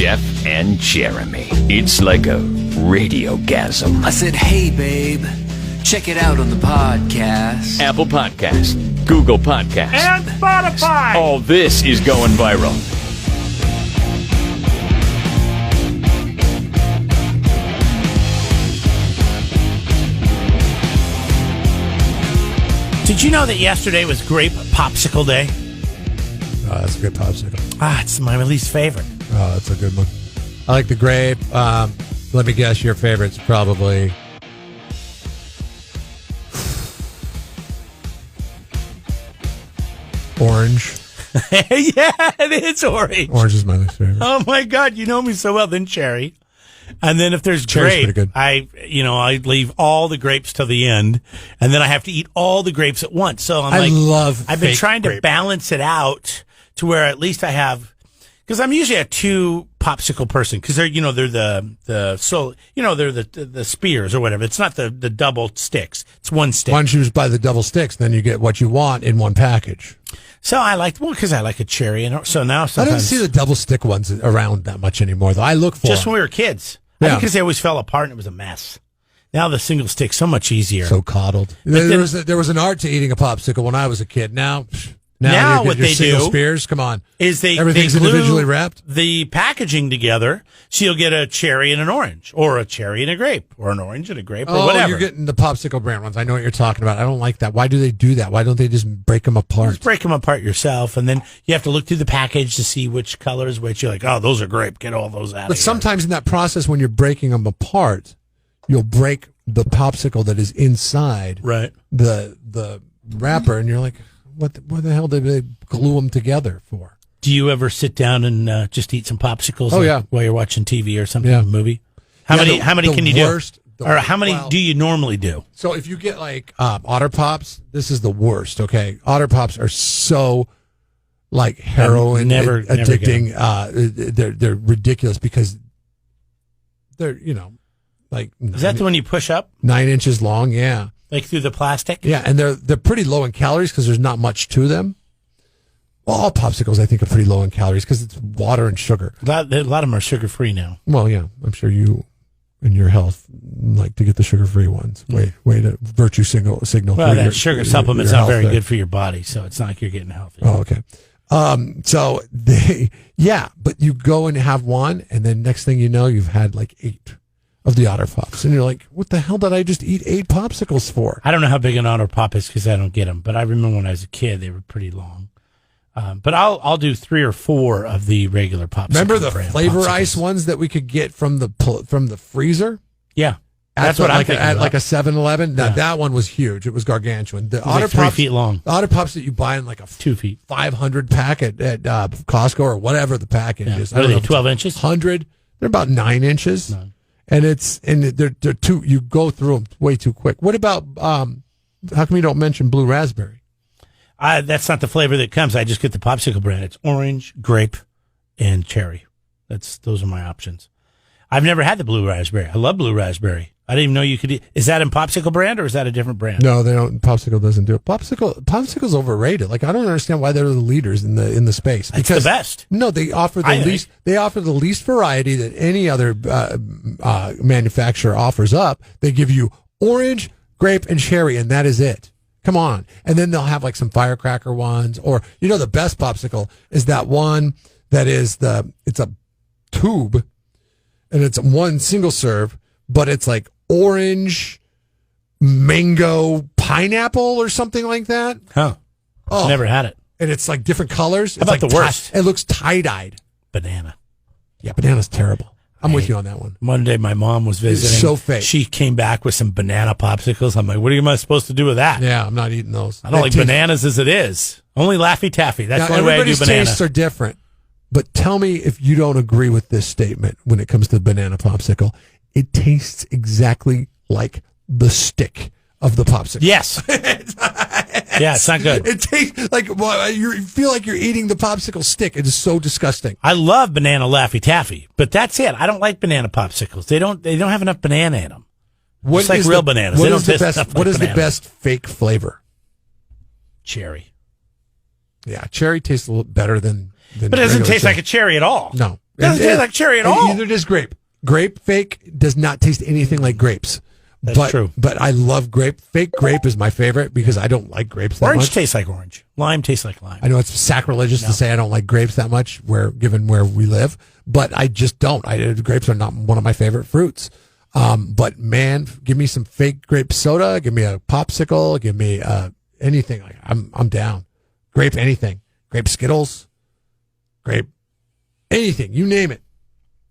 Jeff and Jeremy. It's like a radiogasm. I said, hey, babe, check it out on the podcast. Apple Podcast, Google Podcast, And Spotify. all this is going viral. Did you know that yesterday was Grape Popsicle Day? Oh, that's a good popsicle. It's my least favorite. Oh, that's a good one. I like the grape. Let me guess, your favorite's probably orange. Yeah, it is orange. Orange is my least favorite. Oh my God, you know me so well. Then cherry, and then if there's Cherry's grape, pretty good. I leave all the grapes till the end, and then I have to eat all the grapes at once. So I love I've been fake trying to grape. balance it out to where at least I have, because I'm usually a 2 popsicle person, because they're the spears or whatever. It's not the double sticks. It's one stick. Why don't you just buy the double sticks? Then you get what you want in one package. So I because I like a cherry, and so now I sometimes don't see the double stick ones around that much anymore, though. I look for just them. when we were kids. Yeah. I think because they always fell apart and it was a mess. Now the single stick's so much easier. So coddled. There was an art to eating a popsicle when I was a kid. Now Now you what get your they single do spears. Come on, is everything's they glue individually wrapped. the packaging together, so you'll get a cherry and an orange, or a cherry and a grape, or an orange and a grape, or whatever. You're getting the popsicle brand ones. I know what you're talking about. I don't like that. Why do they do that? Why don't they just break them apart? Just break them apart yourself, and then you have to look through the package to see which colors, which you're like, oh, those are grape. Get all those out. But sometimes in that process, when you're breaking them apart, you'll break the popsicle that is inside right the wrapper, and you're like, what the hell did they glue them together for? Do you ever sit down and just eat some popsicles? Oh, yeah. While you're watching TV or something, Yeah. a movie. How many can you do? Or how many do you normally do? So if you get like Otter Pops, this is the worst. Okay, Otter Pops are so like heroin Never addicting. They're ridiculous because they're like Is that the one you push up 9 inches long? Yeah, like through the plastic? yeah, and they're pretty low in calories because there's not much to them. Well, all popsicles I think are pretty low in calories because it's water and sugar. A lot of them are sugar free now. Well, yeah, I'm sure you and your health like to get the sugar-free ones. Way to virtue signal. Well, for that your- sugar your supplement's not health very there. good for your body, so it's not like you're getting healthy. Oh, okay. So but you go and have one, and then next thing you know, you've had like 8 of the Otter Pops, and you're like, "What the hell did I just eat 8 popsicles for?" I don't know how big an Otter Pop is because I don't get them, but I remember when I was a kid, they were pretty long. But I'll do 3 or 4 of the regular popsicles. Remember the brand flavor popsicles. ice ones that we could get from the freezer? Yeah, that's what I'm thinking at about. like a 7-Eleven. Now Yeah. that one was huge. It was gargantuan. The It was like 3 feet long, The Otter Pops that you buy in like a 2 feet. 500 pack at Costco or whatever the package Yeah. is. What are they, 12 inches? 100. They're about 9 inches. No. And they're too, you go through them way too quick. What about, how come you don't mention blue raspberry? That's not the flavor that comes. I just get the popsicle brand. It's orange, grape, and cherry. Those are my options. I've never had the blue raspberry. I love blue raspberry. I didn't even know you could eat. Is that in popsicle brand or is that a different brand? No, they don't. Popsicle doesn't do it. Popsicle's overrated. Like, I don't understand why they're the leaders in the space. It's the best. No, they offer the least. They offer the least variety that any other manufacturer offers up. They give you orange, grape, and cherry, and that is it. Come on. And then they'll have like some firecracker ones, or the best popsicle is that one that is it's a tube, and it's one single serve, but it's like orange, mango, pineapple, or something like that. Huh. Oh, Never had it. and it's like different colors. How about it's like the worst? It looks tie-dyed. Banana. Yeah, banana's terrible. I'm with you on that one. One day my mom was visiting. so fake. She came back with some banana popsicles. I'm like, what am I supposed to do with that? Yeah, I'm not eating those. I don't like bananas as it is. Only Laffy Taffy. That's the only way I do everybody's banana. tastes are different. But tell me if you don't agree with this statement when it comes to banana popsicle. It tastes exactly like the stick of the popsicle. Yes. Yeah, it's not good. It tastes like you feel like you're eating the popsicle stick. It is so disgusting. I love banana Laffy Taffy, but that's it. I don't like banana popsicles. They don't have enough banana in them. What It's like is real bananas. They don't taste enough like What is the bananas. best fake flavor? Cherry. Yeah, cherry tastes a little better than But it doesn't regular taste cherry. like a cherry at all. No, Doesn't taste like cherry at all. Neither does grape. Grape fake does not taste anything like grapes. That's true. But I love grape. Fake grape is my favorite because I don't like grapes that Orange much. tastes like orange. Lime tastes like lime. I know it's sacrilegious to say I don't like grapes that much, given where we live, but I just don't. Grapes are not one of my favorite fruits. But man, give me some fake grape soda. Give me a popsicle. Give me anything. I'm down. Grape anything. Grape Skittles. Grape anything. You name it.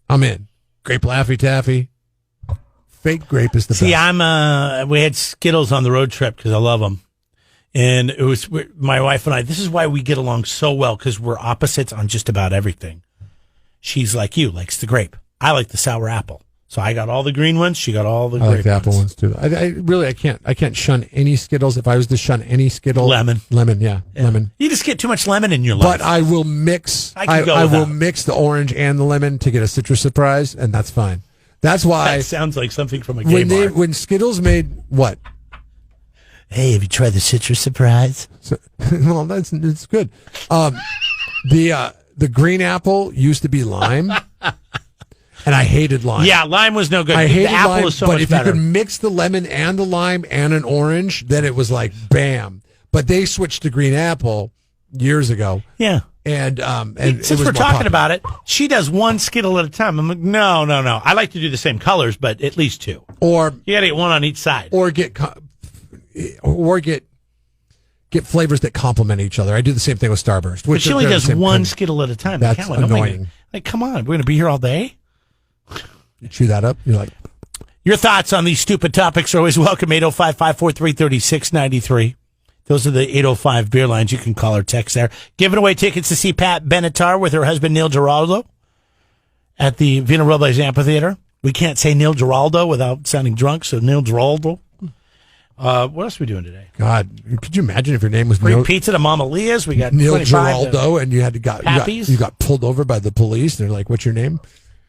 I'm in. Grape Laffy Taffy. Fake grape is the best. See, we had Skittles on the road trip because I love them. And it was my wife and I, this is why we get along so well, because we're opposites on just about everything. She's like you, likes the grape. I like the sour apple. So I got all the green ones. She got all the grape like the apple ones too. I can't shun any Skittles. If I was to shun any Skittle, lemon, yeah. Lemon. You just get too much lemon in your life. But I will mix. I will mix the orange and the lemon to get a citrus surprise, and that's fine. That's why. That sounds like something from a gay bar. When Skittles made what? Hey, have you tried the citrus surprise? Well, it's good. The green apple used to be lime. And I hated lime. Yeah, lime was no good. I hated the apple lime, is so but much if better. you could mix the lemon and the lime and an orange, then it was like bam. But they switched to green apple years ago. Yeah. And since we're talking about it, she does one Skittle at a time. I'm like, no. I like to do the same colors, but at least two. Or you got to get one on each side. Or get flavors that complement each other. I do the same thing with Starburst. But she only does one Skittle at a time. That's annoying. Like, come on, we're going to be here all day. You chew that up. You're like. Your thoughts on these stupid topics are always welcome. 805-543-3693. Those are the 805 beer lines. You can call or text there. Giving away tickets to see Pat Benatar with her husband Neil Giraldo at the Vina Robles Amphitheater. We can't say Neil Giraldo without sounding drunk, so Neil Giraldo. What else are we doing today? God, could you imagine if your name was free pita to Mama Leah's? We got Neil Giraldo, and you got pulled over by the police. They're like, "What's your name?"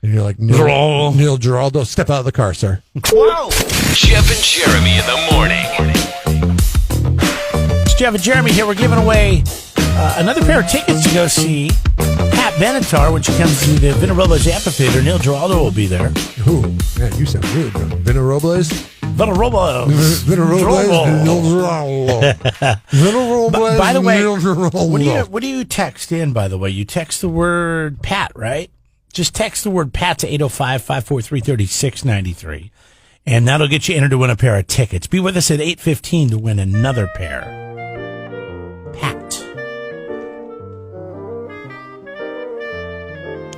And you're like, Neil Giraldo. Step out of the car, sir. Whoa! Jeff and Jeremy in the morning. It's Jeff and Jeremy here. We're giving away another pair of tickets to go see Pat Benatar when she comes to the Vina Robles Amphitheater. Neil Giraldo will be there. Ooh, man, you sound rude. Vina Robles? Vina Robles. Vina Robles. Neil Giraldo. Vina Robles. By the way, Neil Giraldo. what do you text in, by the way? You text the word Pat, right? Just text the word Pat to 805-543-3693. And that'll get you entered to win a pair of tickets. Be with us at 8:15 to win another pair. Pat.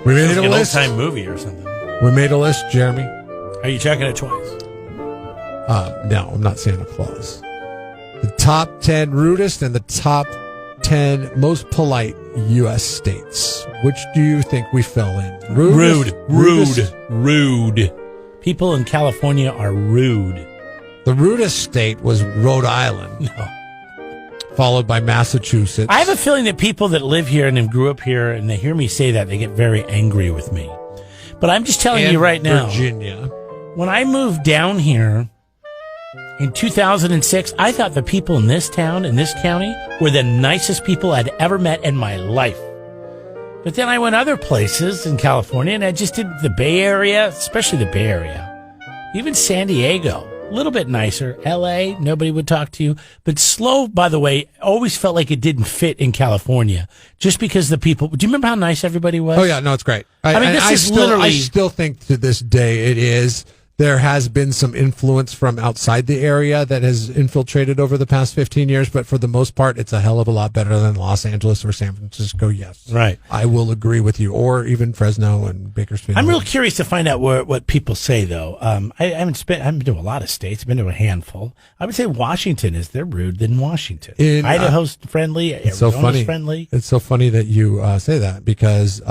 We made a list. An old-time movie or something. We made a list, Jeremy. Are you checking it twice? No, I'm not Santa Claus. The top 10 rudest and the top 10 most polite U.S. states. Which do you think we fell in? Rude. People in California are rude. The rudest state was Rhode Island. No. Followed by Massachusetts. I have a feeling that people that live here and grew up here and they hear me say that, they get very angry with me. But I'm just telling you right now. Virginia. When I moved down here in 2006, I thought the people in this town, in this county, were the nicest people I'd ever met in my life. But then I went other places in California, and I just did the Bay Area, especially the Bay Area. Even San Diego, a little bit nicer. L.A., nobody would talk to you. But slow, by the way, always felt like it didn't fit in California. Just because the people... Do you remember how nice everybody was? Oh, yeah, no, it's great. I still think to this day it is... There has been some influence from outside the area that has infiltrated over the past 15 years, but for the most part, it's a hell of a lot better than Los Angeles or San Francisco, yes. Right. I will agree with you, or even Fresno and Bakersfield. I'm real curious to find out what people say, though. I haven't been to a lot of states. I've been to a handful. I would say Washington is they're rude than Washington. Idaho's friendly. Arizona's friendly. It's so funny that you say that because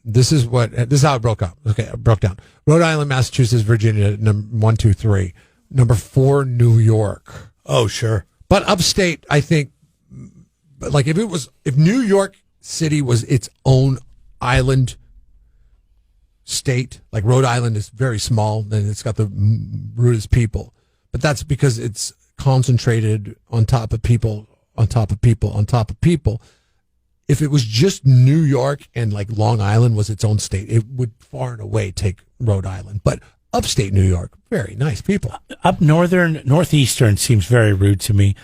this is how it broke up. Okay, it broke down. Rhode Island, Massachusetts, Virginia, number 1, 2, 3. Number 4, New York. Oh, sure. But upstate, I think, like if New York City was its own island state, like Rhode Island is very small, then it's got the rudest people. But that's because it's concentrated on top of people, on top of people, on top of people. if it was just New York and like Long Island was its own state, it would far and away take Rhode Island. But upstate New York, very nice people. Up northeastern seems very rude to me.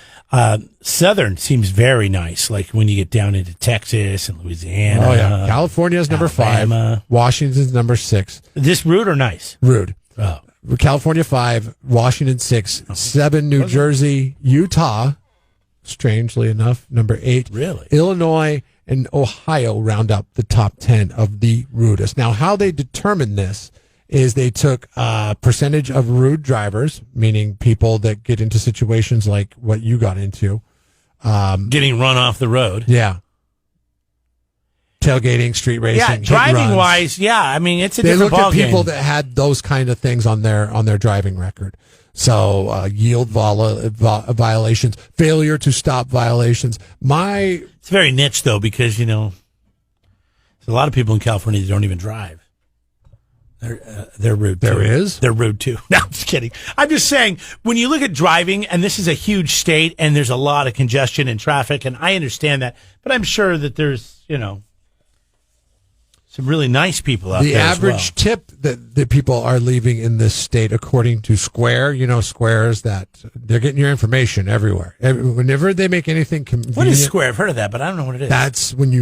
Southern seems very nice, like when you get down into Texas and Louisiana. Oh, yeah. California's number Alabama. 5. Washington's number 6. This rude or nice? Rude. Oh. California 5, Washington 6, 7, New Jersey, Utah, strangely enough, number 8. Really? Illinois and Ohio round up the top 10 of the rudest. Now, how they determine this is they took a percentage of rude drivers, meaning people that get into situations like what you got into. Getting run off the road. Yeah. Tailgating, street racing. Yeah, driving wise, yeah. I mean, it's a they different looked at ballgame. people that had those kind of things on their driving record. So yield violations, failure to stop violations. It's very niche though, because there's a lot of people in California that don't even drive. They're rude. There too. is? They're rude too. No, I'm just kidding. I'm just saying, when you look at driving, and this is a huge state, and there's a lot of congestion and traffic, and I understand that, but I'm sure that there's some really nice people out the there. average tip that people are leaving in this state, according to Square, Square's that they're getting your information everywhere. Whenever they make anything convenient. What is Square? I've heard of that, but I don't know what it is. That's when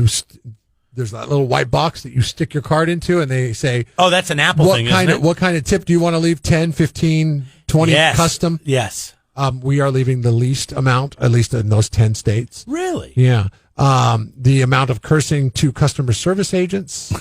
there's that little white box that you stick your card into, and they say, oh, that's an Apple thing, isn't it? What kind of tip do you want to leave? 10, 15, 20 Yes. custom? Yes. We are leaving the least amount, at least in those 10 states. Really? Yeah. The amount of cursing to customer service agents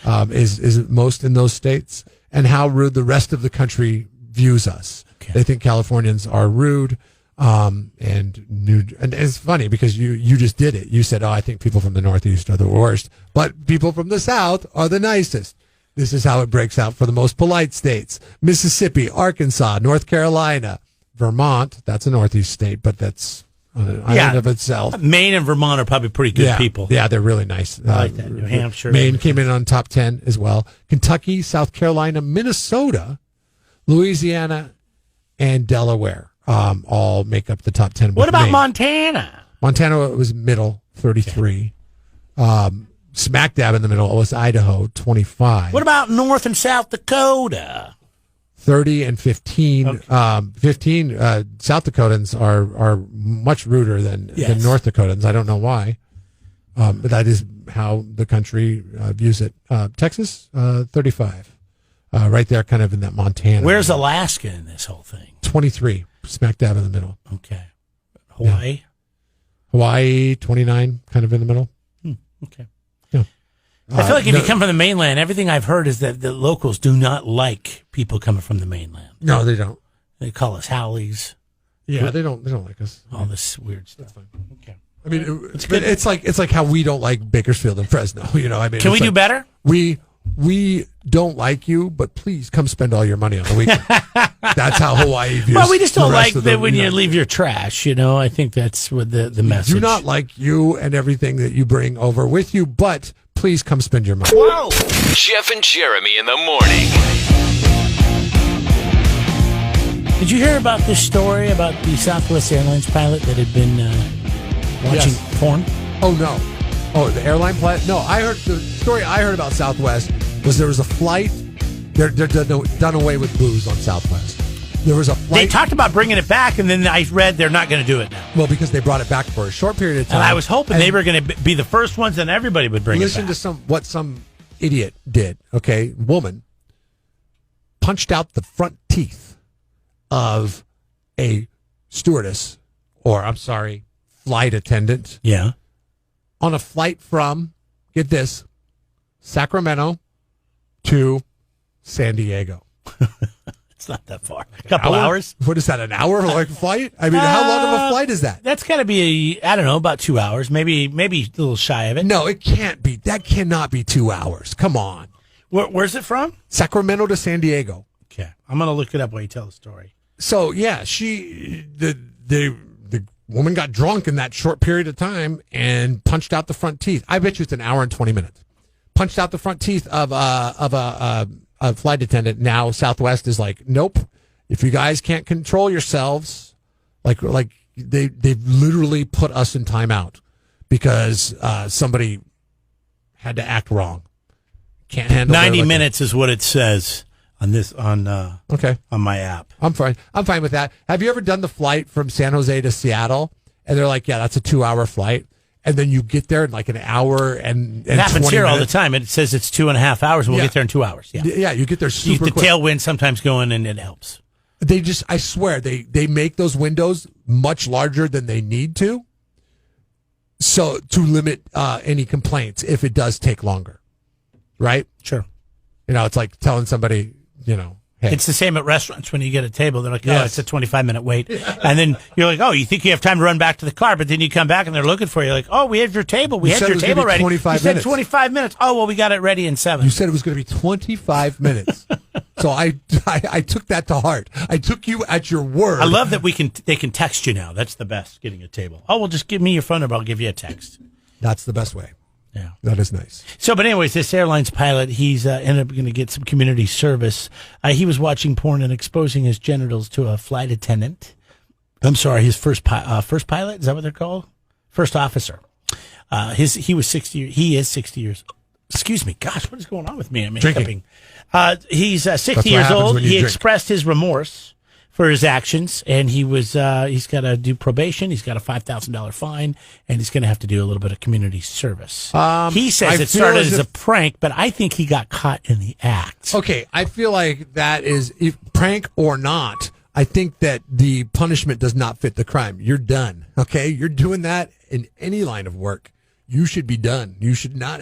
is most in those states, and how rude the rest of the country views us. Okay. They think Californians are rude. And it's funny because you just did it. You said, I think people from the Northeast are the worst, but people from the South are the nicest. This is how it breaks out for the most polite states: Mississippi, Arkansas, North Carolina, Vermont. That's a Northeast state, but that's an island of itself. Maine and Vermont are probably pretty good people. Yeah, they're really nice. I like that. New Hampshire. Maine came in on top 10 as well. Kentucky, South Carolina, Minnesota, Louisiana, and Delaware. All make up the top 10. What about Maine. Montana? Montana was middle, 33. Smack dab in the middle was Idaho, 25. What about North and South Dakota? 30 and 15. Okay. 15, South Dakotans are much ruder than North Dakotans. I don't know why. But that is how the country views it. Texas, 35. Right there, kind of in that Montana. Where's Alaska in this whole thing? 23. Smack dab in the middle. Okay. Hawaii? Yeah. Hawaii, 29, kind of in the middle. Okay. Yeah. I feel like if you come from the mainland, everything I've heard is that the locals do not like people coming from the mainland. No, they don't. They call us Howleys. Yeah, they don't like us. All this weird stuff. That's fine. Okay. I mean, it's like how we don't like Bakersfield and Fresno. I mean, can we do better? We don't like you, but please come spend all your money on the weekend. That's how Hawaii views. Well, we just don't like that when you United leave your trash. I think that's what the message. Do not like you and everything that you bring over with you, but please come spend your money. Whoa! Jeff and Jeremy in the morning. Did you hear about this story about the Southwest Airlines pilot that had been watching porn? Oh, no. Oh, the airline pilot? No, the story I heard about Southwest was there was a flight. They're done away with booze on Southwest. There was a flight. They talked about bringing it back, and then I read they're not going to do it now. Well, because they brought it back for a short period of time. And I was hoping they were going to be the first ones, and everybody would bring it back. Listen to what some idiot did. Okay, woman punched out the front teeth of a stewardess, or I'm sorry, flight attendant. Yeah. On a flight from, get this, Sacramento to San Diego. It's not that far. A couple hours. What is that, an hour like flight? I mean, how long of a flight is that? That's got to be, I don't know, about 2 hours. Maybe a little shy of it. No, it can't be. That cannot be 2 hours. Come on. Where's it from? Sacramento to San Diego. Okay. I'm going to look it up while you tell the story. So, yeah, the woman got drunk in that short period of time and punched out the front teeth. I bet you it's an hour and 20 minutes. Punched out the front teeth of a flight attendant. Now Southwest is like, nope. If you guys can't control yourselves, like they've literally put us in timeout because somebody had to act wrong. Can't handle 90 minutes is what it says on this Okay. on my app. I'm fine. I'm fine with that. Have you ever done the flight from San Jose to Seattle? And they're like, yeah, that's a 2-hour flight. And then you get there in like an hour and It happens 20 here all the minutes. time. It says it's 2.5 hours, and we'll Yeah. get there in 2 hours. Yeah, Yeah, you get there super the quick. tailwind sometimes going, and it helps. They just, I swear, they make those windows much larger than they need to. So to limit any complaints if it does take longer. Right? Sure. You know, it's like telling somebody, you know, hey. It's the same at restaurants when you get a table. They're like, oh, Yes. it's a 25-minute wait. And then you're like, oh, you think you have time to run back to the car, but then you come back and they're looking for you. Like, oh, we have your table. We You had said your it was gonna table be ready. 25 you said minutes. 25 minutes. Oh, well, we got it ready in 7. You said it was going to be 25 minutes. So I took that to heart. I took you at your word. I love that they can text you now. That's the best, getting a table. Oh, well, just give me your phone number. I'll give you a text. That's the best way. Yeah. That is nice. So, but anyways, this airlines pilot, he's ended up going to get some community service. He was watching porn and exposing his genitals to a flight attendant. I'm sorry, his first pilot, is that what they're called? First officer. He was 60. He is 60 years. Excuse me. Gosh, what is going on with me? I'm Drinking. He's 60 what years happens old. when you He drink. expressed his remorse for his actions, and he's got to do probation. He's got a $5,000 fine, and he's going to have to do a little bit of community service. He says I it feel started as as a if- prank, but I think he got caught in the act. Okay, I feel like that is, if prank or not, I think that the punishment does not fit the crime. You're done. Okay? You're doing that in any line of work. You should be done. You should not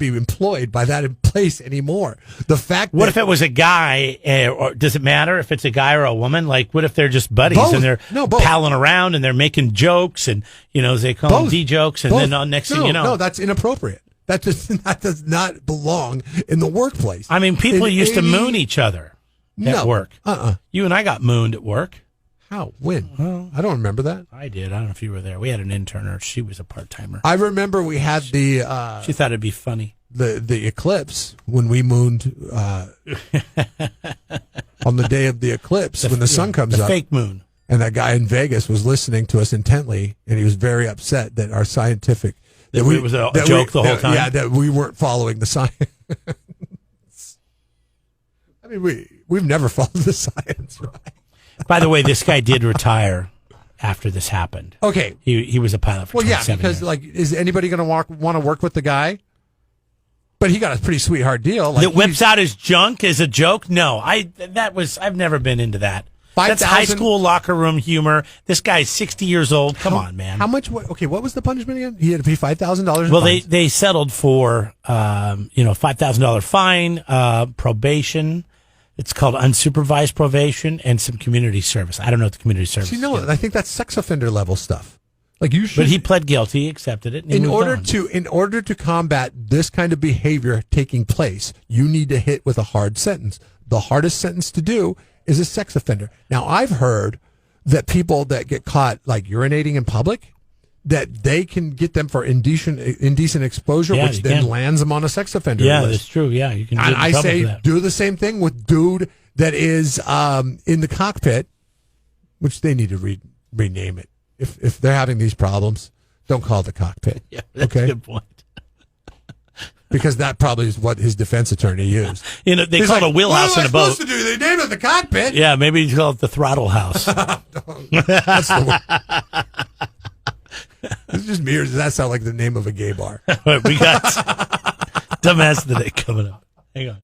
be employed by that place anymore. The fact What that if it was a guy, or does it matter if it's a guy or a woman? Like, what if they're just buddies Both. and they're No, both. palling around and they're making jokes and, they call them Both. D-jokes, and Both. then next thing No, you know. No, that's inappropriate. That does not belong in the workplace. I mean, people In used to 80 moon each other at No. work. Uh-uh. You and I got mooned at work. How? When? I don't remember that. I did. I don't know if you were there. We had an interner. She was a part-timer. I remember we had the She thought it'd be funny. the eclipse when we mooned on the day of the eclipse when the sun comes The up. fake moon. And that guy in Vegas was listening to us intently, and he was very upset that our scientific That it was a joke the whole time? Yeah, that we weren't following the science. I mean, we've never followed the science, right? By the way, this guy did retire after this happened. Okay. He was a pilot for Well, yeah, 27 because years. like, is anybody going to want to work with the guy? But he got a pretty sweet hard deal. Like, that whips out his junk as a joke? No, I've never been into that. That's 5,000 high school locker room humor. This guy's 60 years old. Come on, man. How much? Okay, what was the punishment again? He had to pay $5,000. Well, they settled for $5,000 fine, probation. It's called unsupervised probation and some community service. I don't know what the community service. You know, is. I think that's sex offender level stuff. Like you should. But he pled guilty, accepted it. And he in moved order on. to combat this kind of behavior taking place, you need to hit with a hard sentence. The hardest sentence to do is a sex offender. Now, I've heard that people that get caught like urinating in public, that they can get them for indecent exposure, Yeah, which you then can. lands them on a sex offender Yeah, list. that's true. Yeah, you can. And get in I trouble say for that. do the same thing with dude that is in the cockpit, which they need to rename it. If they're having these problems, don't call it the cockpit. Yeah, that's okay? a good point. Because that probably is what his defense attorney used. They He's call it like, a wheelhouse in a boat. What am I supposed to do? They named it the cockpit. Yeah, maybe you call it the throttle house. That's the one. It's just me, or does that sound like the name of a gay bar? All right, we got Dumbass of the Day coming up. Hang on.